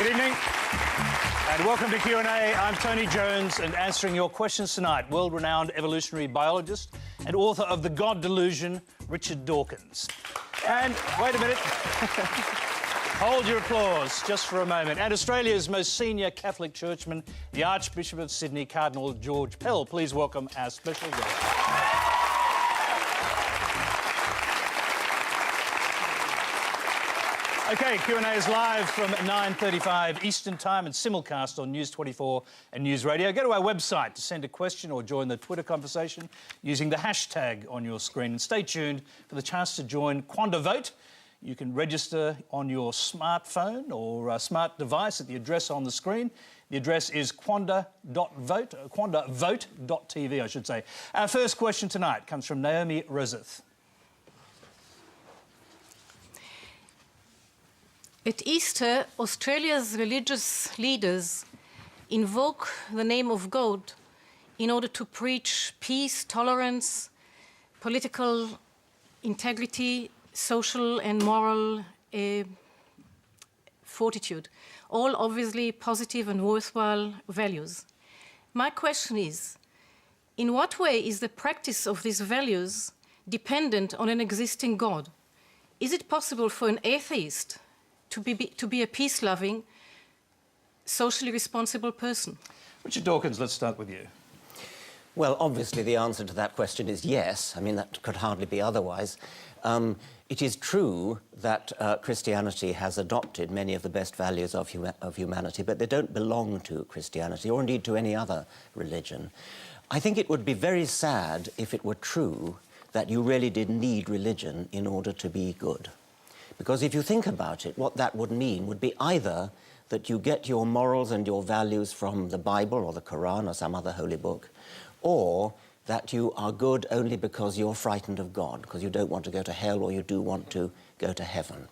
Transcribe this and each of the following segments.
Good evening and welcome to Q&A. I'm Tony Jones, and answering your questions tonight, world-renowned evolutionary biologist and author of The God Delusion, Richard Dawkins. And wait a minute. Hold your applause just for a moment. And Australia's most senior Catholic churchman, the Archbishop of Sydney, Cardinal George Pell. Please welcome our special guest. OK, Q&A is live from 9:35 Eastern Time and simulcast on News 24 and News Radio. Go to our website to send a question or join the Twitter conversation using the hashtag on your screen. And stay tuned for the chance to join Quanda Vote. You can register on your smartphone or smart device at the address on the screen. The address is quanda.vote, quandavote.tv, I should say. Our first question tonight comes from Naomi Roseth. At Easter, Australia's religious leaders invoke the name of God in order to preach peace, tolerance, political integrity, social and moral fortitude, all obviously positive and worthwhile values. My question is, in what way is the practice of these values dependent on an existing God? Is it possible for an atheist to be a peace-loving, socially responsible person? Richard Dawkins, let's start with you. Well, obviously the answer to that question is yes. I mean, that could hardly be otherwise. It is true that Christianity has adopted many of the best values of humanity, but they don't belong to Christianity or indeed to any other religion. I think it would be very sad if it were true that you really did need religion in order to be good. Because if you think about it, what that would mean would be either that you get your morals and your values from the Bible or the Quran or some other holy book, or that you are good only because you're frightened of God, because you don't want to go to hell or you do want to go to heaven.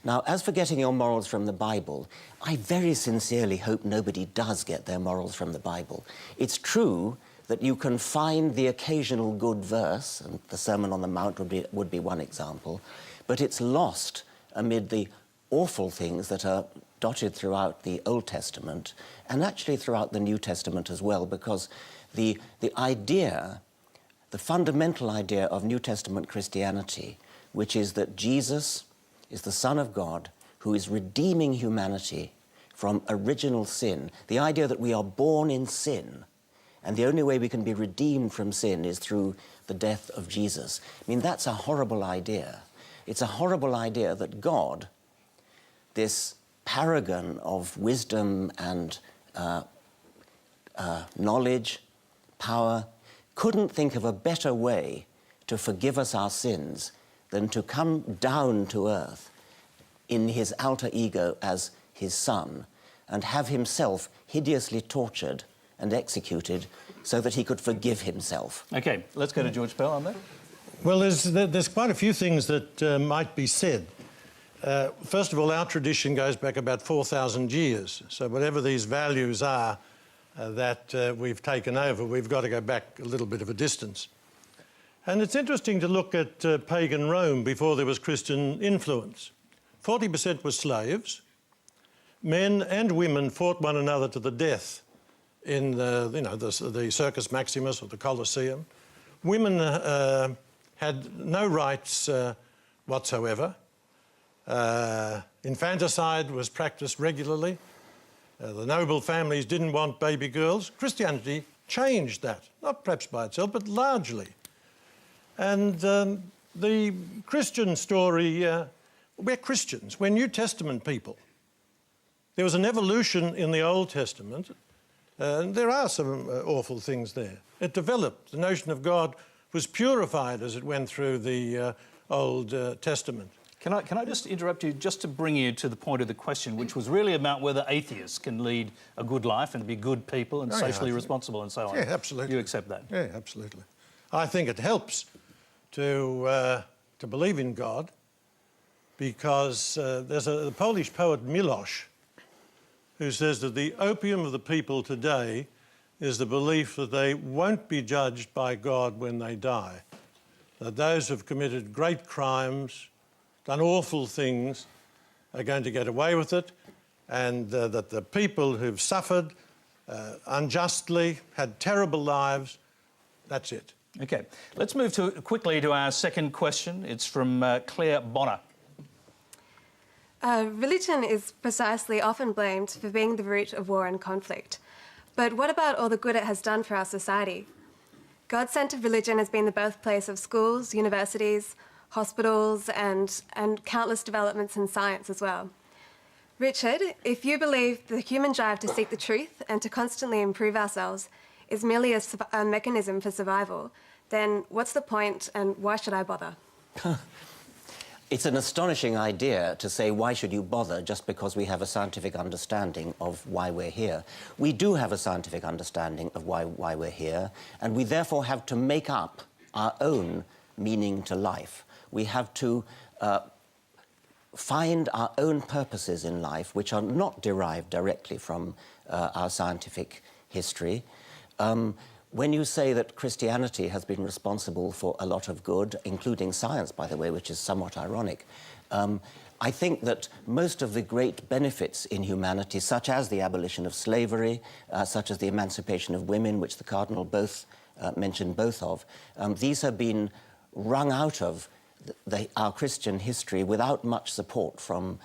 Now, as for getting your morals from the Bible, I very sincerely hope nobody does get their morals from the Bible. It's true that you can find the occasional good verse, and the Sermon on the Mount would be one example, but it's lost amid the awful things that are dotted throughout the Old Testament and actually throughout the New Testament as well, because the fundamental idea of New Testament Christianity, which is that Jesus is the Son of God who is redeeming humanity from original sin, the idea that we are born in sin, and the only way we can be redeemed from sin is through the death of Jesus. I mean, that's a horrible idea. It's a horrible idea that God, this paragon of wisdom and knowledge, power, couldn't think of a better way to forgive us our sins than to come down to earth in his alter ego as his son and have himself hideously tortured and executed so that he could forgive himself. OK, let's go to George Pell on that. Well, there's quite a few things that might be said. First of all, our tradition goes back about 4,000 years. So whatever these values are that we've taken over, we've got to go back a little bit of a distance. And it's interesting to look at pagan Rome before there was Christian influence. 40% were slaves. Men and women fought one another to the death in the Circus Maximus or the Colosseum. Women had no rights whatsoever. Infanticide was practiced regularly. The noble families didn't want baby girls. Christianity changed that, not perhaps by itself, but largely. And the Christian story, we're Christians, we're New Testament people. There was an evolution in the Old Testament, and there are some awful things there. It developed. The notion of God was purified as it went through the Old Testament. Can I just interrupt you just to bring you to the point of the question, which was really about whether atheists can lead a good life and be good people and socially responsible and so on. Yeah, absolutely. You accept that? Yeah, absolutely. I think it helps to believe in God because there's the Polish poet Milosz who says that the opium of the people today is the belief that they won't be judged by God when they die, that those who have committed great crimes, done awful things, are going to get away with it, and that the people who've suffered unjustly, had terrible lives, that's it. OK. Let's move quickly to our second question. It's from Claire Bonner. Religion is precisely often blamed for being the root of war and conflict. But what about all the good it has done for our society? God-centred religion has been the birthplace of schools, universities, hospitals, and countless developments in science as well. Richard, if you believe the human drive to seek the truth and to constantly improve ourselves is merely a mechanism for survival, then what's the point and why should I bother? It's an astonishing idea to say, why should you bother just because we have a scientific understanding of why we're here. We do have a scientific understanding of why we're here, and we therefore have to make up our own meaning to life. We have to find our own purposes in life, which are not derived directly from our scientific history. When you say that Christianity has been responsible for a lot of good, including science, by the way, which is somewhat ironic, I think that most of the great benefits in humanity, such as the abolition of slavery, such as the emancipation of women, which the Cardinal mentioned both of, these have been wrung out of our Christian history without much support from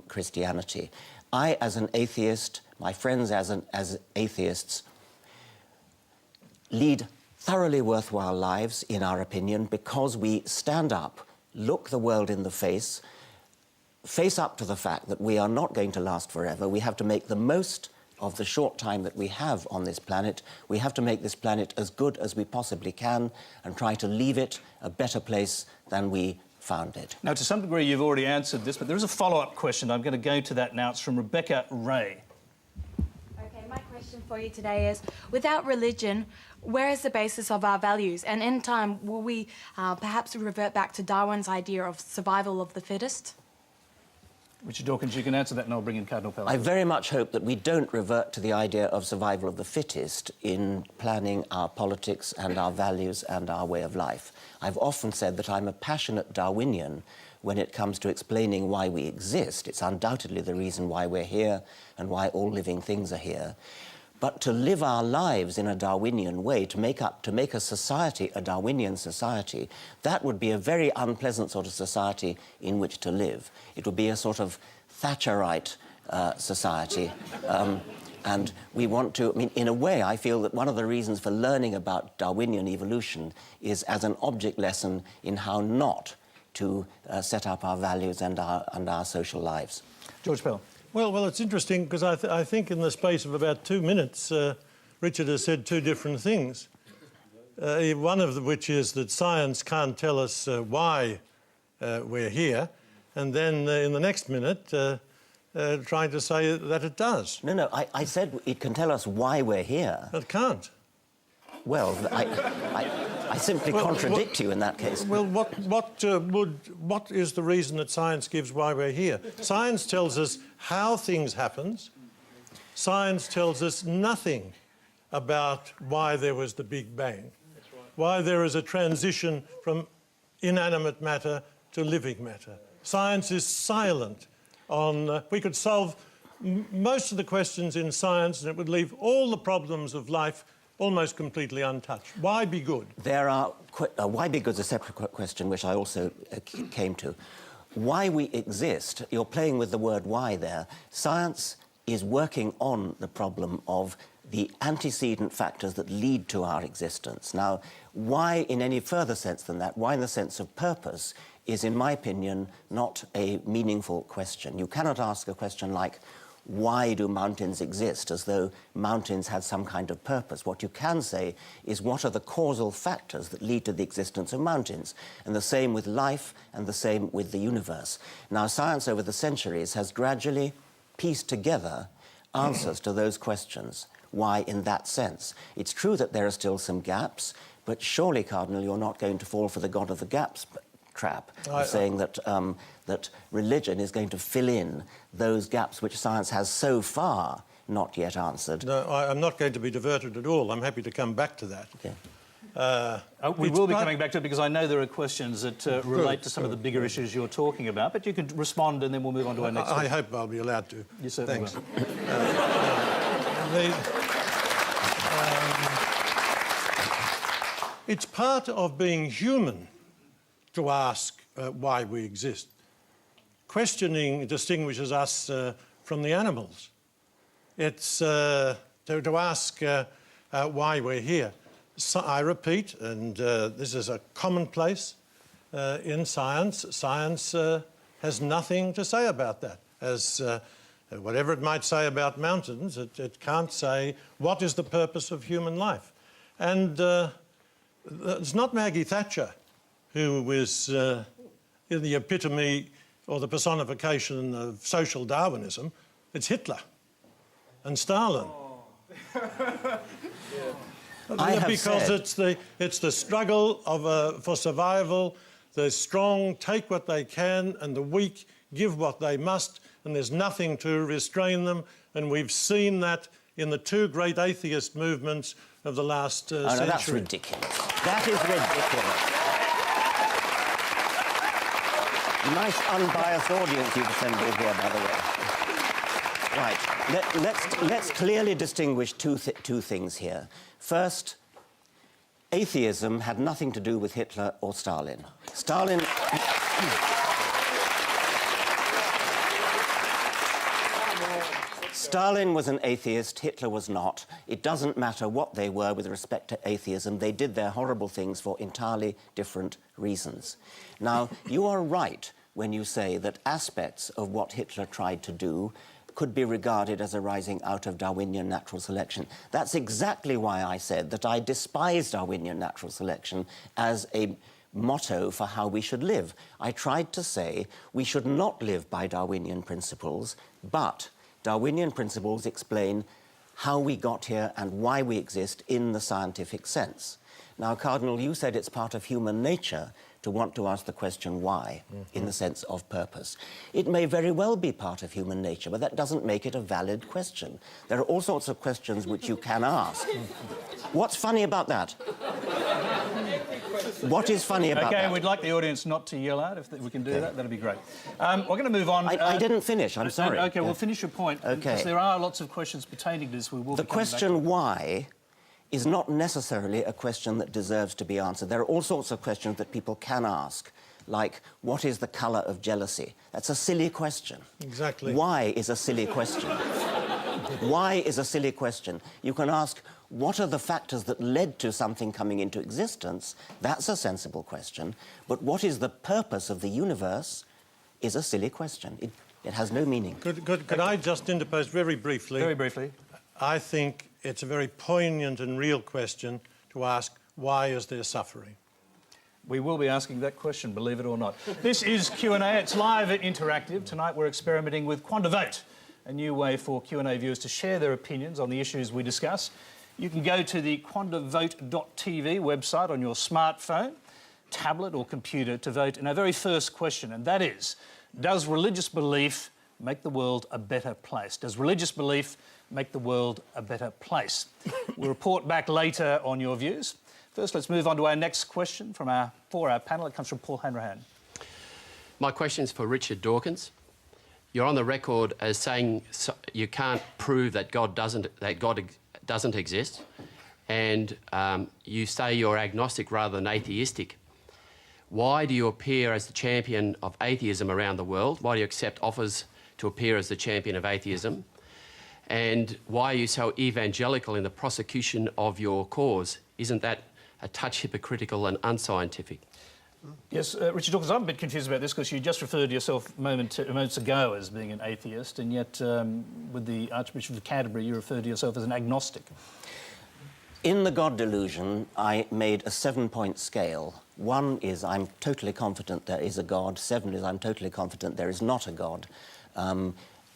Christianity. I, as an atheist, my friends as atheists, lead thoroughly worthwhile lives, in our opinion, because we stand up, look the world in the face up to the fact that we are not going to last forever. We have to make the most of the short time that we have on this planet. We have to make this planet as good as we possibly can and try to leave it a better place than we found it. Now, to some degree, you've already answered this, but there is a follow-up question. I'm going to go to that now. It's from Rebecca Ray. Okay, my question for you today is, without religion, where is the basis of our values? And in time, will we perhaps revert back to Darwin's idea of survival of the fittest? Richard Dawkins, you can answer that and I'll bring in Cardinal Pell. I very much hope that we don't revert to the idea of survival of the fittest in planning our politics and our values and our way of life. I've often said that I'm a passionate Darwinian when it comes to explaining why we exist. It's undoubtedly the reason why we're here and why all living things are here. But to live our lives in a Darwinian way, to make a society a Darwinian society, that would be a very unpleasant sort of society in which to live. It would be a sort of Thatcherite society. And we want to, I mean, in a way, I feel that one of the reasons for learning about Darwinian evolution is as an object lesson in how not to set up our values and our social lives. George Pell. Well, it's interesting because I think in the space of about 2 minutes, Richard has said two different things. One of which is that science can't tell us why we're here, and then in the next minute, trying to say that it does. No, I said it can tell us why we're here. It can't. Well, I simply contradict you in that case. Well, what is the reason that science gives why we're here? Science tells us how things happen. Science tells us nothing about why there was the Big Bang, why there is a transition from inanimate matter to living matter. Science is silent on... we could solve most of the questions in science and it would leave all the problems of life almost completely untouched. Why be good? There are... why be good is a separate question, which I also came to. Why we exist, you're playing with the word why there. Science is working on the problem of the antecedent factors that lead to our existence. Now, why in any further sense than that, why in the sense of purpose, is, in my opinion, not a meaningful question. You cannot ask a question like, why do mountains exist, as though mountains had some kind of purpose. What you can say is what are the causal factors that lead to the existence of mountains, and the same with life and the same with the universe. Now, science over the centuries has gradually pieced together answers to those questions. Why in that sense? It's true that there are still some gaps, but surely, Cardinal, you're not going to fall for the God of the gaps trap of saying that that religion is going to fill in those gaps which science has so far not yet answered. No, I'm not going to be diverted at all. I'm happy to come back to that. Okay. We will be coming back to it because I know there are questions that relate to some of the bigger issues you're talking about, but you could respond and then we'll move on to our next question. I hope I'll be allowed to. You certainly Thanks. will. It's part of being human to ask why we exist. Questioning distinguishes us from the animals. It's to ask why we're here. So I repeat, and this is a commonplace in science, science has nothing to say about that. As whatever it might say about mountains, it can't say what is the purpose of human life. And it's not Maggie Thatcher who was in the epitome or the personification of social Darwinism. It's Hitler and Stalin. Because it's the struggle for survival. The strong take what they can and the weak give what they must, and there's nothing to restrain them. And we've seen that in the two great atheist movements of the last century. No, that's ridiculous. That is ridiculous. Nice unbiased audience you've assembled here, by the way. Right, let's clearly distinguish two things here. First, atheism had nothing to do with Hitler or Stalin. Stalin was an atheist, Hitler was not. It doesn't matter what they were with respect to atheism. They did their horrible things for entirely different reasons. Now, you are right when you say that aspects of what Hitler tried to do could be regarded as arising out of Darwinian natural selection. That's exactly why I said that I despise Darwinian natural selection as a motto for how we should live. I tried to say we should not live by Darwinian principles, but Darwinian principles explain how we got here and why we exist in the scientific sense. Now, Cardinal, you said it's part of human nature to want to ask the question why, in the sense of purpose. It may very well be part of human nature, but that doesn't make it a valid question. There are all sorts of questions which you can ask. What's funny about that? What is funny about that? OK, we'd like the audience not to yell out. If we can do that, that'd be great. We're going to move on. I didn't finish, I'm sorry. OK, well, finish your point. OK. Because there are lots of questions pertaining to this. We will The question why is not necessarily a question that deserves to be answered. There are all sorts of questions that people can ask, like, what is the colour of jealousy? That's a silly question. Exactly. Why is a silly question? Why is a silly question? You can ask, what are the factors that led to something coming into existence? That's a sensible question. But what is the purpose of the universe is a silly question. It has no meaning. Could I just interpose very briefly? Very briefly. I think it's a very poignant and real question to ask, why is there suffering? We will be asking that question, believe it or not. This is Q&A. It's live and interactive. Tonight we're experimenting with QuandaVote, a new way for Q&A viewers to share their opinions on the issues we discuss. You can go to the QuandaVote.tv website on your smartphone, tablet or computer to vote in our very first question, and that is, does religious belief make the world a better place? Does religious belief make the world a better place? We'll report back later on your views. First, let's move on to our next question for our panel. It comes from Paul Hanrahan. My question is for Richard Dawkins. You're on the record as saying you can't prove that God doesn't exist, and you say you're agnostic rather than atheistic. Why do you appear as the champion of atheism around the world? Why do you accept offers to appear as the champion of atheism? And why are you so evangelical in the prosecution of your cause? Isn't that a touch hypocritical and unscientific? Yes, Richard Dawkins, I'm a bit confused about this because you just referred to yourself moments ago as being an atheist, and yet with the Archbishop of Canterbury you referred to yourself as an agnostic. In the God delusion, I made a 7-point scale. 1 is I'm totally confident there is a God. 7 is I'm totally confident there is not a God.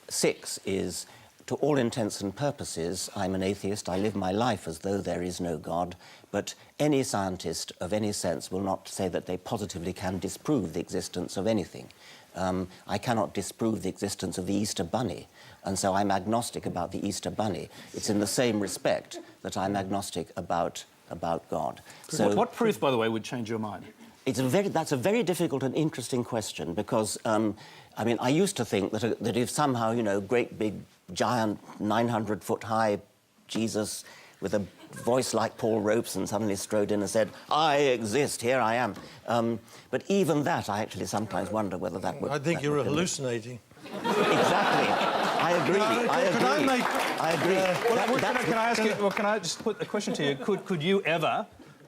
6 is, to all intents and purposes, I'm an atheist. I live my life as though there is no God. But any scientist of any sense will not say that they positively can disprove the existence of anything. I cannot disprove the existence of the Easter Bunny, and so I'm agnostic about the Easter Bunny. It's in the same respect that I'm agnostic about about God. What proof, by the way, would change your mind? That's a very difficult and interesting question because, I mean, I used to think that if somehow, you know, great big, giant, 900-foot-high Jesus with a voice like Paul Robeson suddenly strode in and said, "I exist, here I am." But even that, I actually sometimes wonder whether that would... I think you're hallucinating. Exactly. I agree. I agree. Can I just put a question to you? Could you ever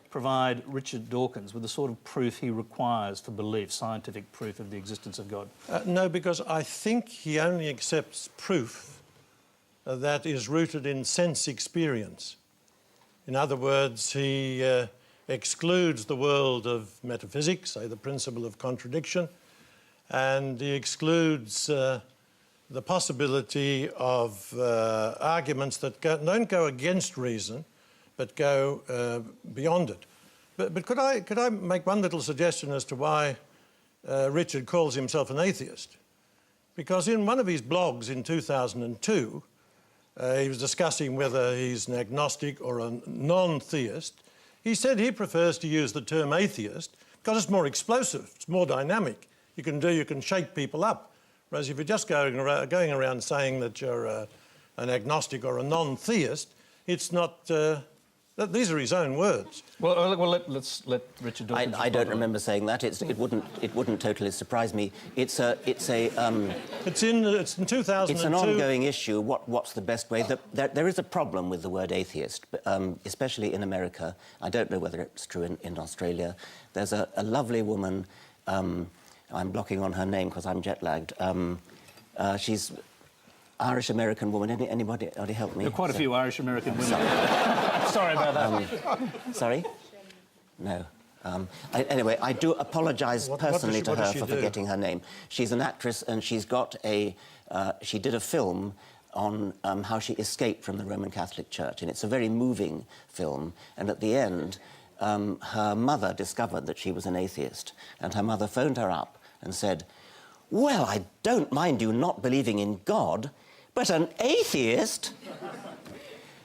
provide Richard Dawkins with the sort of proof he requires for belief, scientific proof of the existence of God? No, because I think he only accepts proof that is rooted in sense experience. In other words, he excludes the world of metaphysics, say the principle of contradiction, and he excludes the possibility of arguments that don't go against reason, but go beyond it. But could I make one little suggestion as to why Richard calls himself an atheist? Because in one of his blogs in 2002, he was discussing whether he's an agnostic or a non-theist. He said he prefers to use the term atheist because it's more explosive, it's more dynamic. You can shake people up. Whereas if you're just going around saying that you're an agnostic or a non-theist, it's not... these are his own words. Well, let's let Richard Dawkins... I don't remember saying that. It wouldn't totally surprise me. It's in 2002. It's an ongoing issue. What's the best way? There is a problem with the word atheist, especially in America. I don't know whether it's true in Australia. There's a lovely woman... I'm blocking on her name because I'm jet-lagged. She's Irish-American woman. Anybody help me? There are quite a few Irish-American women. Sorry about that. Sorry? No. Anyway, I do apologise personally to her for forgetting her name. She's an actress and she's got she did a film on how she escaped from the Roman Catholic Church, and it's a very moving film, and at the end her mother discovered that she was an atheist, and her mother phoned her up and said, "Well, I don't mind you not believing in God, but an atheist?"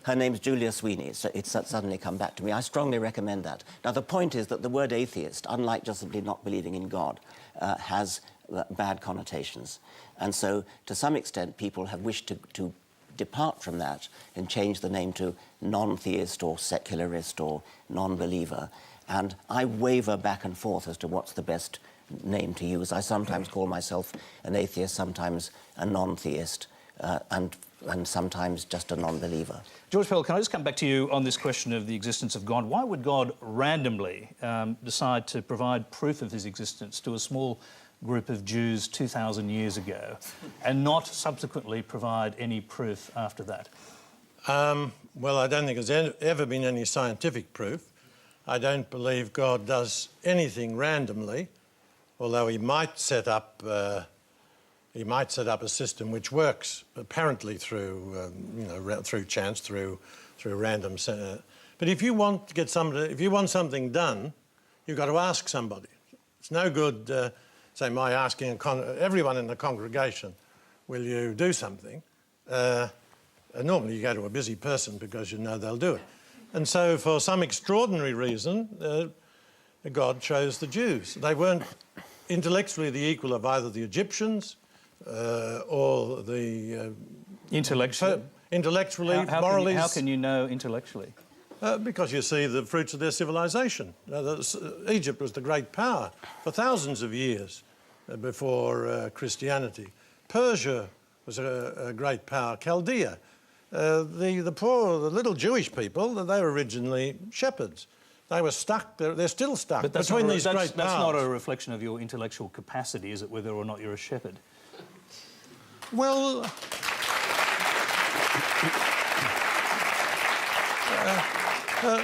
Her name's Julia Sweeney. It's suddenly come back to me. I strongly recommend that. Now, the point is that the word atheist, unlike just simply not believing in God, has bad connotations. And so, to some extent, people have wished to depart from that and change the name to non-theist or secularist or non-believer. And I waver back and forth as to what's the best name to use. I sometimes call myself an atheist, sometimes a non-theist, and sometimes just a non-believer. George Pell, can I just come back to you on this question of the existence of God? Why would God randomly decide to provide proof of his existence to a small group of Jews 2,000 years ago and not subsequently provide any proof after that? Well, I don't think there's ever been any scientific proof. I don't believe God does anything randomly, although he might set up a system which works apparently through, through chance, through random. But if you want to get something done, you've got to ask somebody. It's no good, say, my asking everyone in the congregation, "Will you do something?" Normally you go to a busy person because you know they'll do it. And so, for some extraordinary reason, God chose the Jews. They weren't intellectually the equal of either the Egyptians or the... Intellectually? Intellectually, morally... How can you know intellectually? Because you see the fruits of their civilization. Egypt was the great power for thousands of years before Christianity. Persia was a great power. Chaldea. The poor, the little Jewish people, they were originally shepherds. They were stuck, they're still stuck between these great powers. That's not a reflection of your intellectual capacity, is it, whether or not you're a shepherd? Well...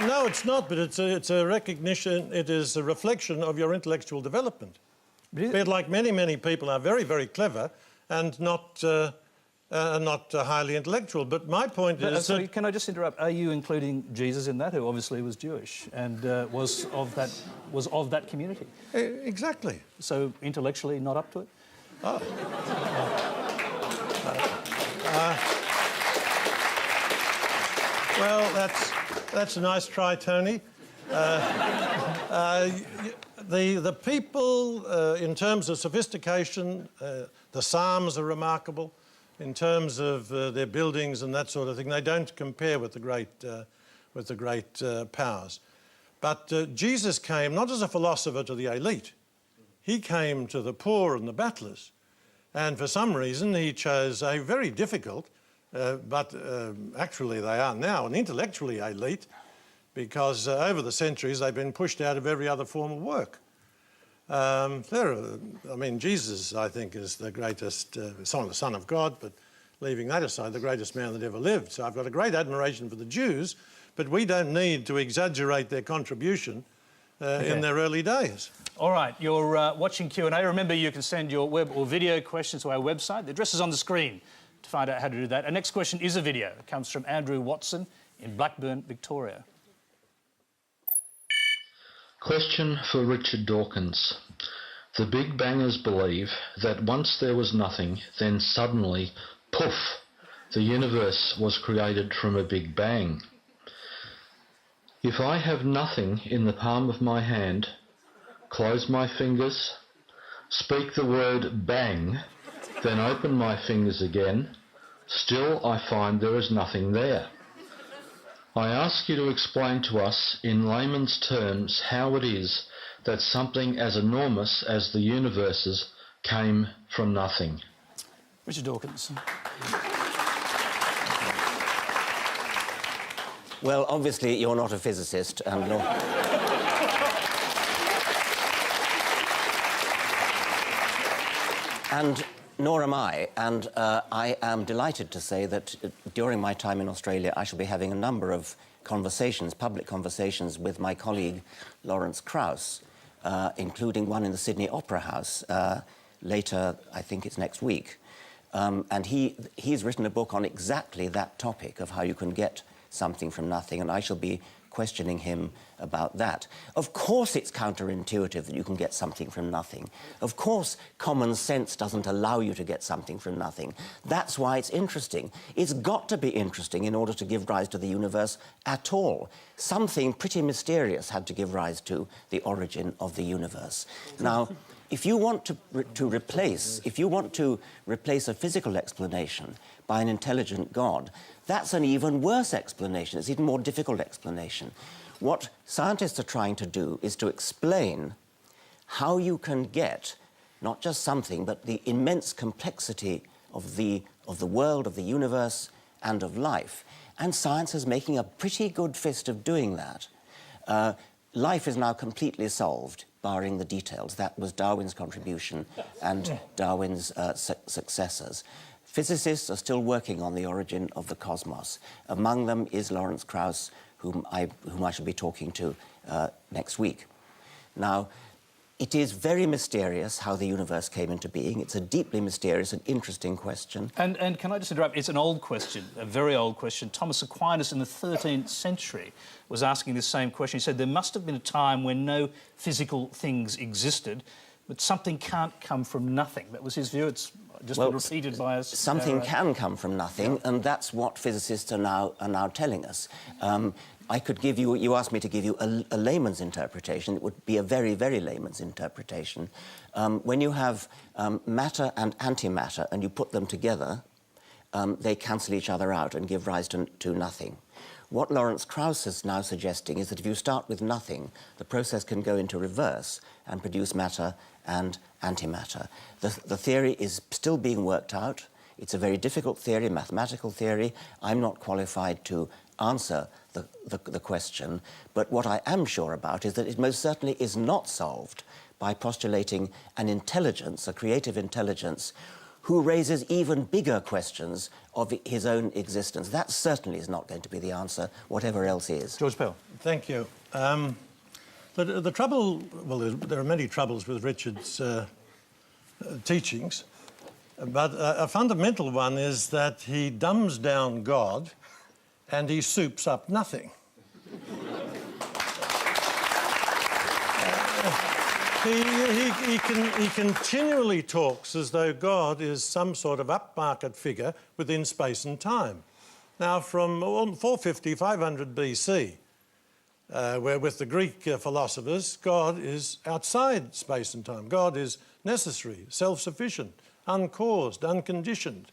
no, it's not, but it's a recognition, it is a reflection of your intellectual development. But like many people are very, very clever and not highly intellectual. But my point is sorry, can I just interrupt? Are you including Jesus in that, who obviously was Jewish and was of that community? Exactly. So intellectually not up to it? Oh. Well, That's a nice try, Tony. The people, in terms of sophistication, the Psalms are remarkable. In terms of their buildings and that sort of thing, they don't compare with the great powers. But Jesus came not as a philosopher to the elite. He came to the poor and the battlers. And for some reason, he chose a very difficult, but actually they are now an intellectually elite, because over the centuries they've been pushed out of every other form of work. Jesus, I think, is the greatest, the Son of God, but leaving that aside, the greatest man that ever lived. So I've got a great admiration for the Jews, but we don't need to exaggerate their contribution in their early days. All right, you're watching Q&A. Remember, you can send your web or video questions to our website. The address is on the screen to find out how to do that. Our next question is a video. It comes from Andrew Watson in Blackburn, Victoria. Question for Richard Dawkins. The Big Bangers believe that once there was nothing, then suddenly, poof, the universe was created from a Big Bang. If I have nothing in the palm of my hand, close my fingers, speak the word bang, then open my fingers again, still I find there is nothing there. I ask you to explain to us in layman's terms how it is that something as enormous as the universes came from nothing. Richard Dawkins. Well, obviously you're not a physicist, and nor am I, and I am delighted to say that during my time in Australia I shall be having a number of conversations, public conversations, with my colleague Lawrence Krauss, including one in the Sydney Opera House later, I think it's next week. And he's written a book on exactly that topic of how you can get something from nothing, and I shall be questioning him about that. Of course it's counterintuitive that you can get something from nothing. Of course common sense doesn't allow you to get something from nothing. That's why it's interesting. It's got to be interesting in order to give rise to the universe at all. Something pretty mysterious had to give rise to the origin of the universe. Now, if you want to replace a physical explanation by an intelligent God, that's an even worse explanation. It's an even more difficult explanation. What scientists are trying to do is to explain how you can get not just something, but the immense complexity of the world, of the universe, and of life. And science is making a pretty good fist of doing that. Life is now completely solved, barring the details. That was Darwin's contribution and Darwin's successors. Physicists are still working on the origin of the cosmos. Among them is Lawrence Krauss, whom I shall be talking to next week. Now, it is very mysterious how the universe came into being. It's a deeply mysterious and interesting question. And can I just interrupt? It's an old question, a very old question. Thomas Aquinas in the 13th century was asking this same question. He said there must have been a time when no physical things existed, but something can't come from nothing. That was his view. It's just been repeated by us. Something can come from nothing, and that's what physicists are now telling us. I could give you, you asked me to give you a layman's interpretation. It would be a very, very layman's interpretation. When you have matter and antimatter and you put them together, they cancel each other out and give rise to nothing. What Lawrence Krauss is now suggesting is that if you start with nothing, the process can go into reverse and produce matter and antimatter. The theory is still being worked out. It's a very difficult theory, mathematical theory. I'm not qualified to answer the question, but what I am sure about is that it most certainly is not solved by postulating an intelligence, a creative intelligence, who raises even bigger questions of his own existence. That certainly is not going to be the answer, whatever else is. George Pell. Thank you. The trouble, well, there are many troubles with Richard's teachings, but a fundamental one is that he dumbs down God and he soups up nothing. He continually talks as though God is some sort of upmarket figure within space and time. Now, from 450, 500 BC, where with the Greek philosophers, God is outside space and time. God is necessary, self-sufficient, uncaused, unconditioned.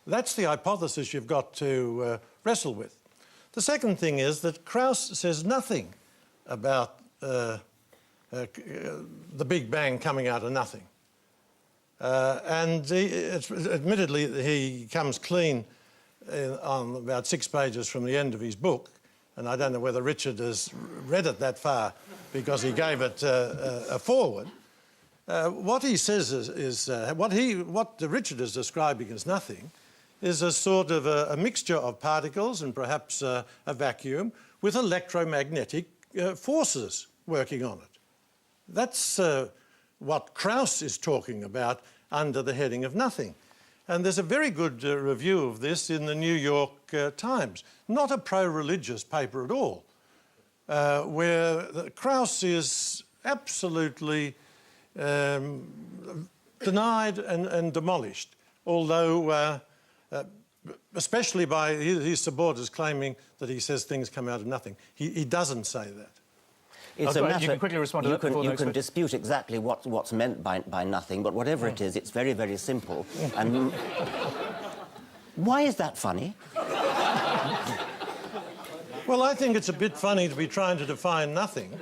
That's the hypothesis you've got to wrestle with. The second thing is that Krauss says nothing about the Big Bang coming out of nothing. Admittedly, he comes clean on about 6 pages from the end of his book, and I don't know whether Richard has read it that far because he gave it a foreword. What he says is what Richard is describing as nothing is a sort of a mixture of particles and perhaps a vacuum with electromagnetic forces working on it. That's what Krauss is talking about under the heading of nothing. And there's a very good review of this in the New York Times, not a pro-religious paper at all, where Krauss is absolutely denied and demolished, although especially by his supporters claiming that he says things come out of nothing. He doesn't say that. It's a matter, you can quickly respond to that. You can dispute exactly what's meant by nothing, but whatever it is, it's very, very simple. And why is that funny? Well, I think it's a bit funny to be trying to define nothing.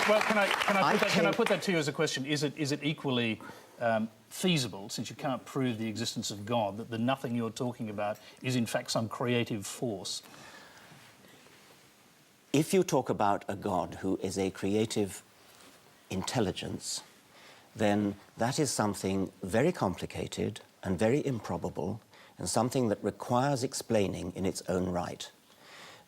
Well, can I put that to you as a question? Is it equally feasible, since you can't prove the existence of God, that the nothing you're talking about is in fact some creative force? If you talk about a God who is a creative intelligence, then that is something very complicated and very improbable and something that requires explaining in its own right.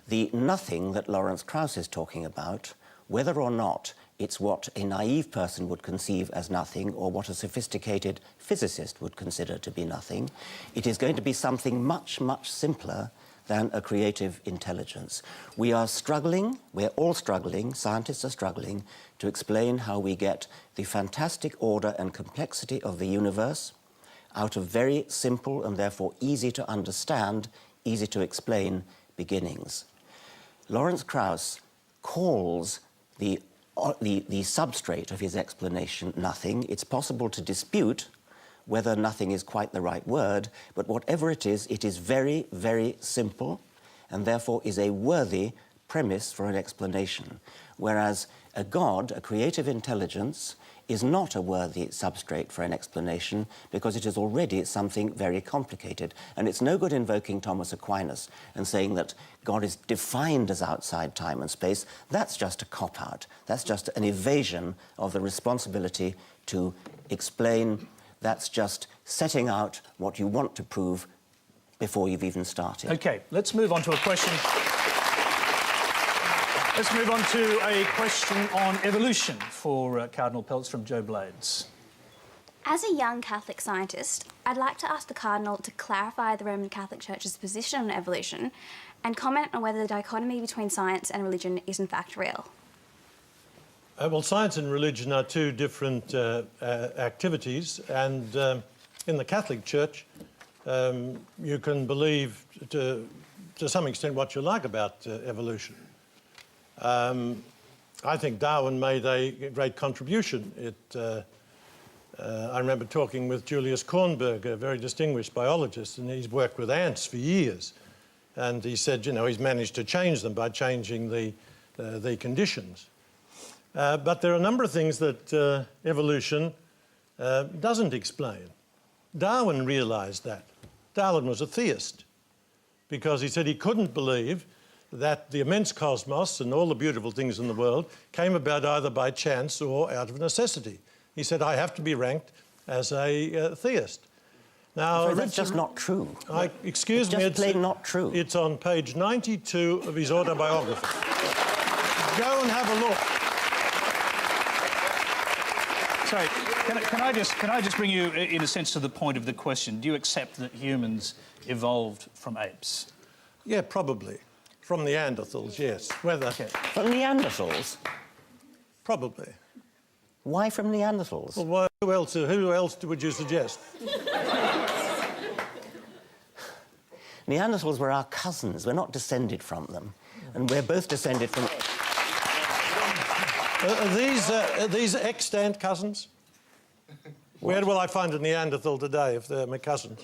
The nothing that Lawrence Krauss is talking about, whether or not it's what a naive person would conceive as nothing or what a sophisticated physicist would consider to be nothing, it is going to be something much, much simpler than a creative intelligence. We are struggling, we're all struggling, scientists are struggling, to explain how we get the fantastic order and complexity of the universe out of very simple and therefore easy to understand, easy to explain beginnings. Lawrence Krauss calls the substrate of his explanation nothing. It's possible to dispute whether nothing is quite the right word, but whatever it is very, very simple and therefore is a worthy premise for an explanation. Whereas a God, a creative intelligence, is not a worthy substrate for an explanation because it is already something very complicated. And it's no good invoking Thomas Aquinas and saying that God is defined as outside time and space. That's just a cop-out. That's just an evasion of the responsibility to explain. That's just setting out what you want to prove before you've even started. OK, let's move on to a question. Let's move on to a question on evolution for Cardinal Peltz from Joe Blades. As a young Catholic scientist, I'd like to ask the Cardinal to clarify the Roman Catholic Church's position on evolution and comment on whether the dichotomy between science and religion is in fact real. Well, science and religion are two different activities, and in the Catholic Church, you can believe to some extent what you like about evolution. I think Darwin made a great contribution. I remember talking with Julius Kornberg, a very distinguished biologist, and he's worked with ants for years. And he said, you know, he's managed to change them by changing the conditions. But there are a number of things that evolution doesn't explain. Darwin realised that. Darwin was a theist because he said he couldn't believe that the immense cosmos and all the beautiful things in the world came about either by chance or out of necessity. He said, I have to be ranked as a theist. Now, that's just not true. Excuse me, just plain not true. It's on page 92 of his autobiography. Go and have a look. Sorry, can I just bring you, in a sense, to the point of the question? Do you accept that humans evolved from apes? Yeah, probably. From Neanderthals, yes. Whether... Okay. From Neanderthals? Probably. Why from Neanderthals? Well, who else would you suggest? Neanderthals were our cousins. We're not descended from them. And we're both descended from... Are these extant cousins? Where will I find a Neanderthal today if they're my cousins?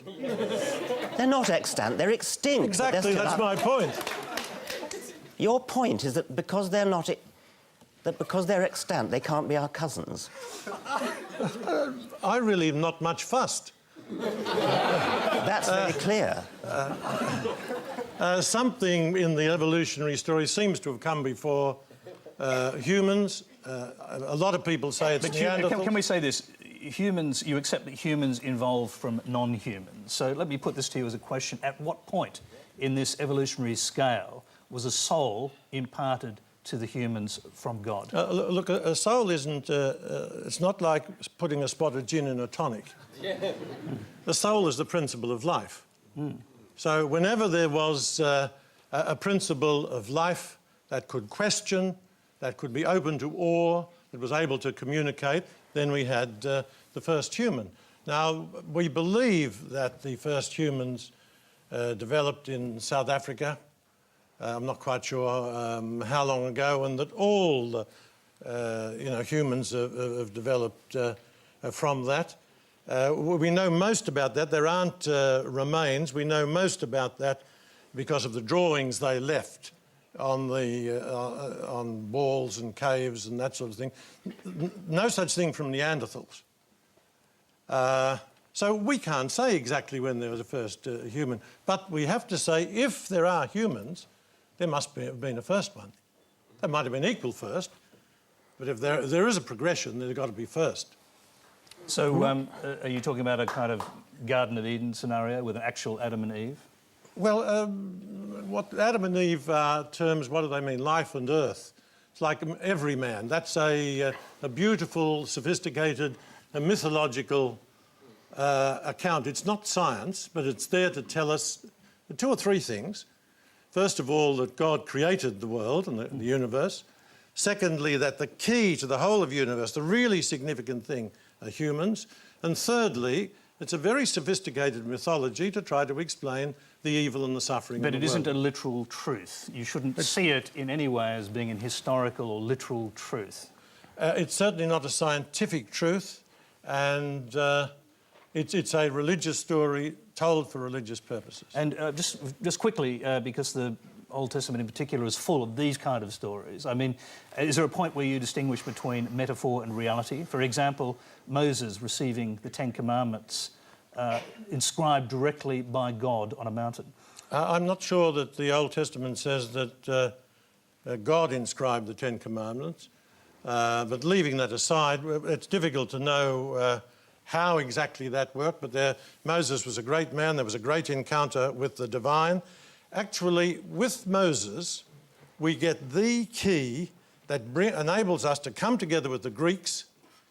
They're not extant, they're extinct. Exactly, that's my point. Your point is that because they're not... that because they're extant, they can't be our cousins. I really am not much fussed. That's very clear. Something in the evolutionary story seems to have come before humans. A lot of people say it's Neanderthals. Can we say this? Humans, you accept that humans evolved from non-humans. So let me put this to you as a question. At what point in this evolutionary scale was a soul imparted to the humans from God? Look, a soul isn't... it's not like putting a spot of gin in a tonic. The soul is the principle of life. So whenever there was a principle of life that could question, that could be open to awe, that was able to communicate, then we had the first human. Now, we believe that the first humans developed in South Africa. I'm not quite sure how long ago, and that all humans have developed from that. We know most about that. There aren't remains. We know most about that because of the drawings they left on the on walls and caves and that sort of thing. No such thing from Neanderthals. So we can't say exactly when there was a first human, but we have to say if there are humans, there must have been a first one. There might have been equal first, but if there is a progression, there's got to be first. So are you talking about a kind of Garden of Eden scenario with an actual Adam and Eve? Well, what Adam and Eve terms, what do they mean? Life and earth. It's like every man. That's a beautiful, sophisticated, mythological account. It's not science, but it's there to tell us two or three things. First of all, that God created the world and the universe. Secondly, that the key to the whole of the universe, the really significant thing, are humans. And thirdly, it's a very sophisticated mythology to try to explain the evil and the suffering of the world. But it isn't a literal truth. You shouldn't see it in any way as being an historical or literal truth. It's certainly not a scientific truth, and it's a religious story told for religious purposes. And just quickly, because the Old Testament in particular is full of these kind of stories. I mean, is there a point where you distinguish between metaphor and reality? For example, Moses receiving the Ten Commandments inscribed directly by God on a mountain. I'm not sure that the Old Testament says that God inscribed the Ten Commandments, but leaving that aside, it's difficult to know how exactly that worked, but Moses was a great man. There was a great encounter with the divine. Actually, with Moses, we get the key that enables us to come together with the Greeks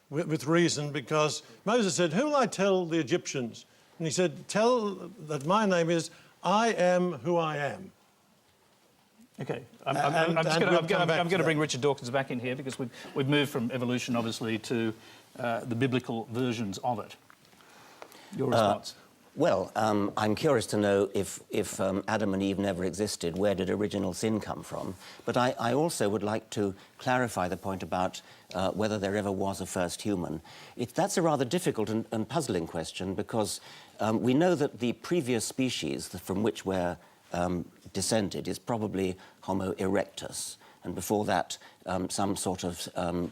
with reason, because Moses said, "Who will I tell the Egyptians?" And he said, "Tell that my name is I am who I am." OK. I'm going to bring Richard Dawkins back in here, because we've moved from evolution, obviously, to the biblical versions of it. Your response? Well, I'm curious to know if Adam and Eve never existed, where did original sin come from? But I also would like to clarify the point about whether there ever was a first human. That's a rather difficult and puzzling question, because we know that the previous species from which we're descended is probably Homo erectus, and before that some sort of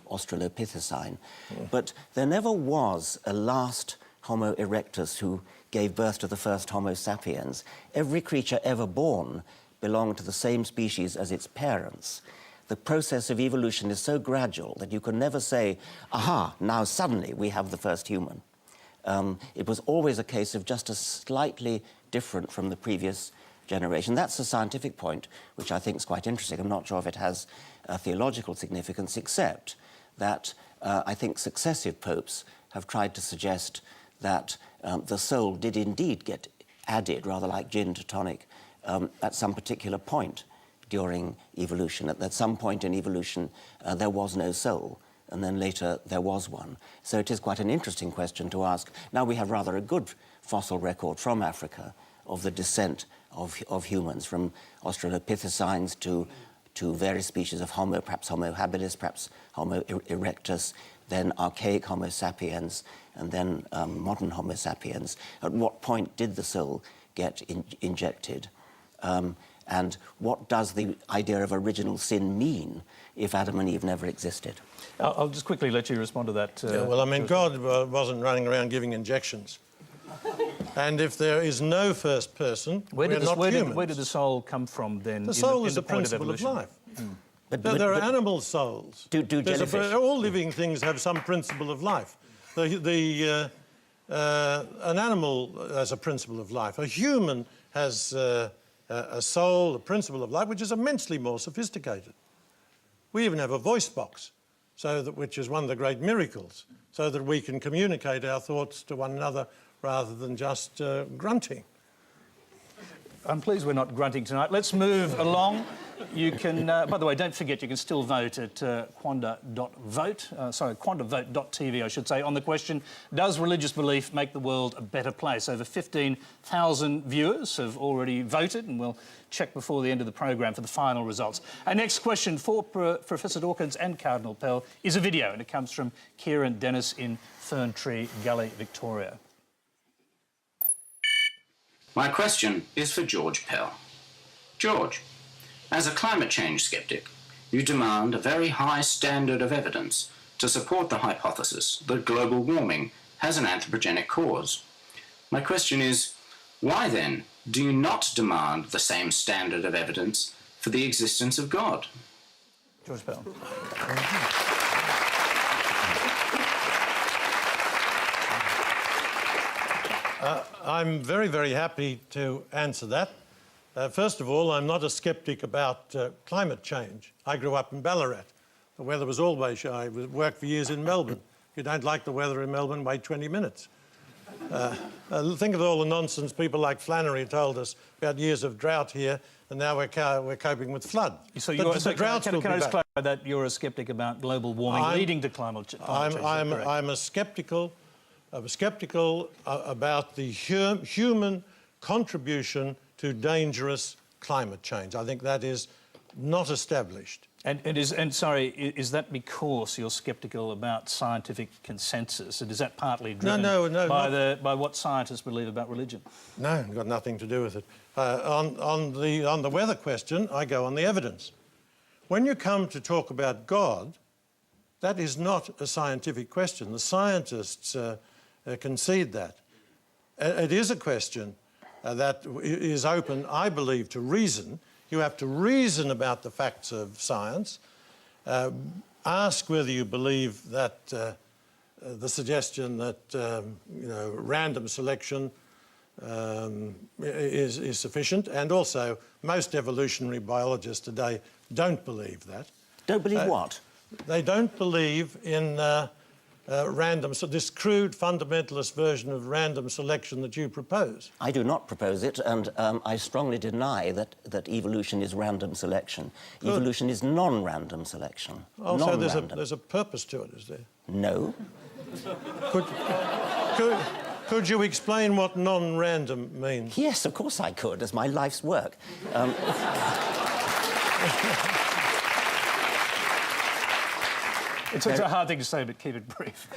Australopithecine. But there never was a last Homo erectus who gave birth to the first Homo sapiens. Every creature ever born belonged to the same species as its parents. The process of evolution is so gradual that you can never say, aha, now suddenly we have the first human. It was always a case of just a slightly different from the previous generation. That's a scientific point, which I think is quite interesting. I'm not sure if it has theological significance, except that I think successive popes have tried to suggest that the soul did indeed get added, rather like gin to tonic, at some particular point during evolution. At some point in evolution, there was no soul, and then later there was one. So it is quite an interesting question to ask. Now we have rather a good fossil record from Africa of the descent of humans, from Australopithecines to various species of Homo, perhaps Homo habilis, perhaps Homo erectus, then archaic Homo sapiens, and then modern Homo sapiens. At what point did the soul get injected? And what does the idea of original sin mean if Adam and Eve never existed? I'll just quickly let you respond to that. Yeah, well, I mean, God wasn't running around giving injections. And if there is no first person, we're not humans. Where did the soul come from then? The soul is the principle of life. But there are animal souls. Do jellyfish? All living things have some principle of life. An animal has a principle of life. A human has a soul, a principle of life, which is immensely more sophisticated. We even have a voice box, which is one of the great miracles, so that we can communicate our thoughts to one another rather than just grunting. I'm pleased we're not grunting tonight. Let's move along. You can, by the way, don't forget you can still vote at quandavote.tv, I should say, on the question, does religious belief make the world a better place? Over 15,000 viewers have already voted, and we'll check before the end of the programme for the final results. Our next question for Professor Dawkins and Cardinal Pell is a video, and it comes from Kieran Dennis in Ferntree Gully, Victoria. My question is for George Pell. George, as a climate change sceptic, you demand a very high standard of evidence to support the hypothesis that global warming has an anthropogenic cause. My question is, why then do you not demand the same standard of evidence for the existence of God? George Pell. I'm very, very happy to answer that. First of all, I'm not a sceptic about climate change. I grew up in Ballarat. The weather was always shy. I worked for years in Melbourne. If you don't like the weather in Melbourne, wait 20 minutes. Think of all the nonsense people like Flannery told us about years of drought here, and now we're coping with flood. So can I just clarify that you're a sceptic about global warming leading to climate change? I'm skeptical about the human contribution to dangerous climate change. I think that is not established. And is that because you're sceptical about scientific consensus? And is that partly driven by what scientists believe about religion? No, got nothing to do with it. On the weather question, I go on the evidence. When you come to talk about God, that is not a scientific question. The scientists concede that. It is a question that is open, I believe, to reason. You have to reason about the facts of science, ask whether you believe that the suggestion that random selection is sufficient, and also most evolutionary biologists today don't believe that. Don't believe what? They don't believe in this crude fundamentalist version of random selection that you propose. I do not propose it, and I strongly deny that evolution is random selection. Good. Evolution is non-random selection. Oh, so there's a purpose to it, is there? No. Could you explain what non-random means? Yes, of course I could. It's my life's work. It's a hard thing to say, but keep it brief.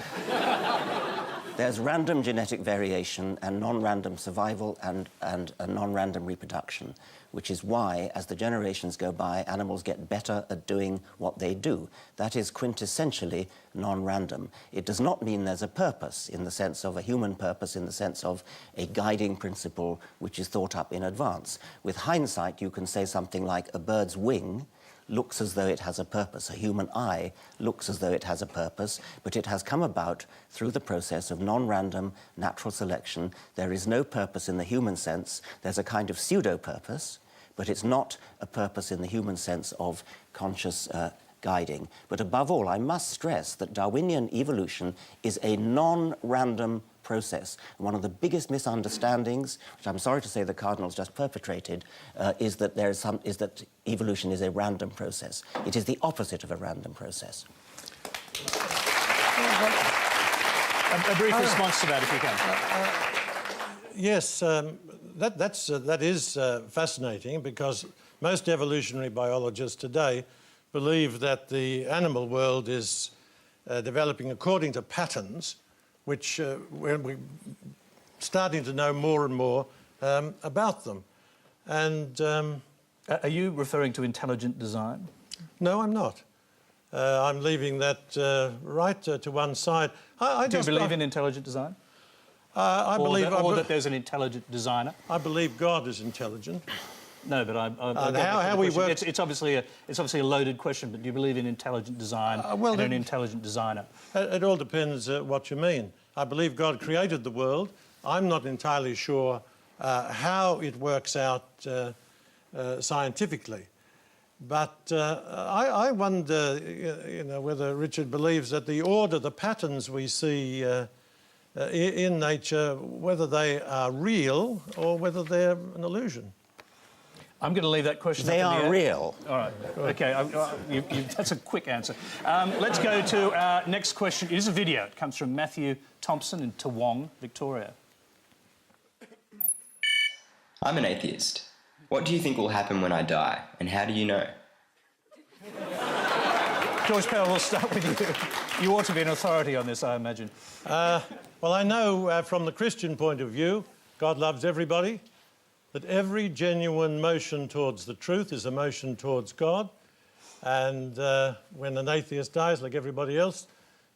There's random genetic variation and non-random survival and a non-random reproduction, which is why, as the generations go by, animals get better at doing what they do. That is quintessentially non-random. It does not mean there's a purpose in the sense of a human purpose, in the sense of a guiding principle which is thought up in advance. With hindsight, you can say something like a bird's wing looks as though it has a purpose. A human eye looks as though it has a purpose, but it has come about through the process of non-random natural selection. There is no purpose in the human sense. There's a kind of pseudo-purpose, but it's not a purpose in the human sense of conscious guiding. But above all, I must stress that Darwinian evolution is a non-random process. And one of the biggest misunderstandings, which I'm sorry to say the Cardinal's just perpetrated, is that evolution is a random process. It is the opposite of a random process. A brief response to that, if you can. Yes, that is fascinating, because most evolutionary biologists today believe that the animal world is developing according to patterns, which we're starting to know more and more about them. And are you referring to intelligent design? no, I'm not. I'm leaving that right to one side. Do you believe in intelligent design? I believe... Or that there's an intelligent designer? I believe God is intelligent. No, but how we work... It's obviously a loaded question, but do you believe in intelligent design and an intelligent designer? It all depends what you mean. I believe God created the world. I'm not entirely sure how it works out scientifically. But I wonder, whether Richard believes that the order, the patterns we see in nature, whether they are real or whether they're an illusion. I'm going to leave that question They up in the are air. real. All right. OK, that's a quick answer. Let's go to our next question. It is a video. It comes from Matthew Thompson in Toowong, Victoria. I'm an atheist. What do you think will happen when I die, and how do you know? George Pell, we'll start with you. You ought to be an authority on this, I imagine. Well, I know from the Christian point of view, God loves everybody, that every genuine motion towards the truth is a motion towards God, and when an atheist dies, like everybody else,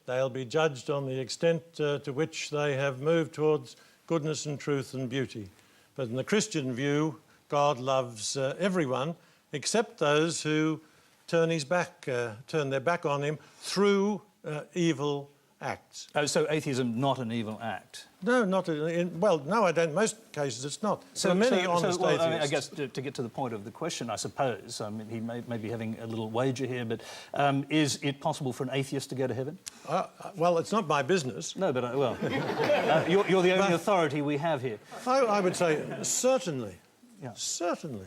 they'll be judged on the extent to which they have moved towards goodness and truth and beauty. But in the Christian view, God loves everyone, except those who turn their back on him through evil acts. Oh, so atheism not an evil act? No, not well. No, I don't. In most cases, it's not. So many honest atheists. I guess to get to the point of the question, I suppose he may be having a little wager here, but is it possible for an atheist to go to heaven? Well, it's not my business. No, but you're the only authority we have here. I would say certainly. Yeah. Certainly.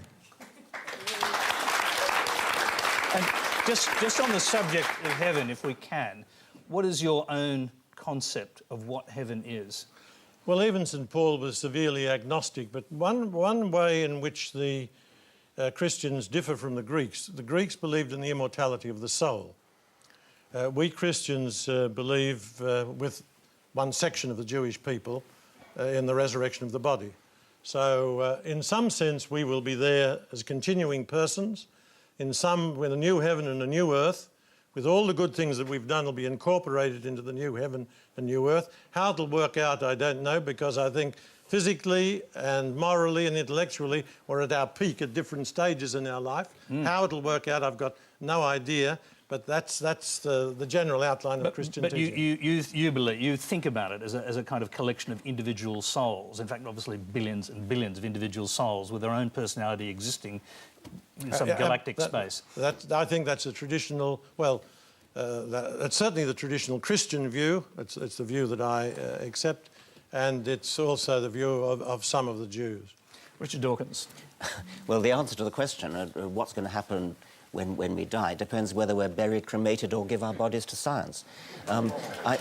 And just on the subject of heaven, if we can, what is your own concept of what heaven is? Well, even St. Paul was severely agnostic, but one way in which the Christians differ from the Greeks believed in the immortality of the soul. We Christians believe, with one section of the Jewish people, in the resurrection of the body. So, in some sense, we will be there as continuing persons. In some, with a new heaven and a new earth, with all the good things that we've done will be incorporated into the new heaven and new earth. How it'll work out, I don't know, because I think physically and morally and intellectually we're at our peak at different stages in our life. How it'll work out, I've got no idea. But that's the general outline of Christian teaching. But you think about it as a kind of collection of individual souls. In fact, obviously billions and billions of individual souls with their own personality existing in some galactic space. I think that's a traditional, well, that's certainly the traditional Christian view. It's the view that I accept, and it's also the view of some of the Jews. Richard Dawkins. Well, the answer to the question, what's going to happen when we die, depends whether we're buried, cremated, or give our bodies to science. Can I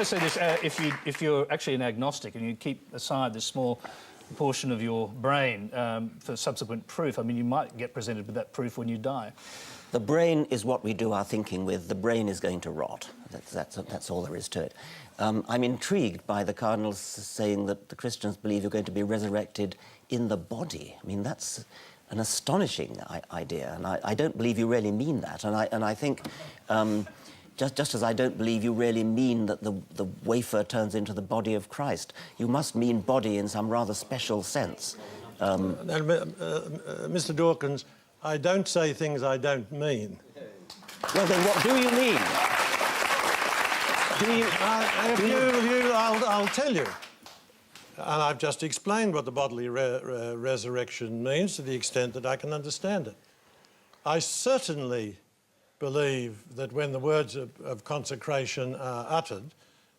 say this? If you're actually an agnostic and you keep aside this small portion of your brain for subsequent proof, I mean, you might get presented with that proof when you die. The brain is what we do our thinking with. The brain is going to rot. That's all there is to it. I'm intrigued by the Cardinals saying that the Christians believe you're going to be resurrected in the body. I mean, that's an astonishing idea, and I don't believe you really mean that. And I think, just as I don't believe you really mean that the wafer turns into the body of Christ, you must mean body in some rather special sense. Mr. Dawkins, I don't say things I don't mean. Well, then what do you mean? I'll tell you. And I've just explained what the bodily resurrection means to the extent that I can understand it. I certainly believe that when the words of consecration are uttered,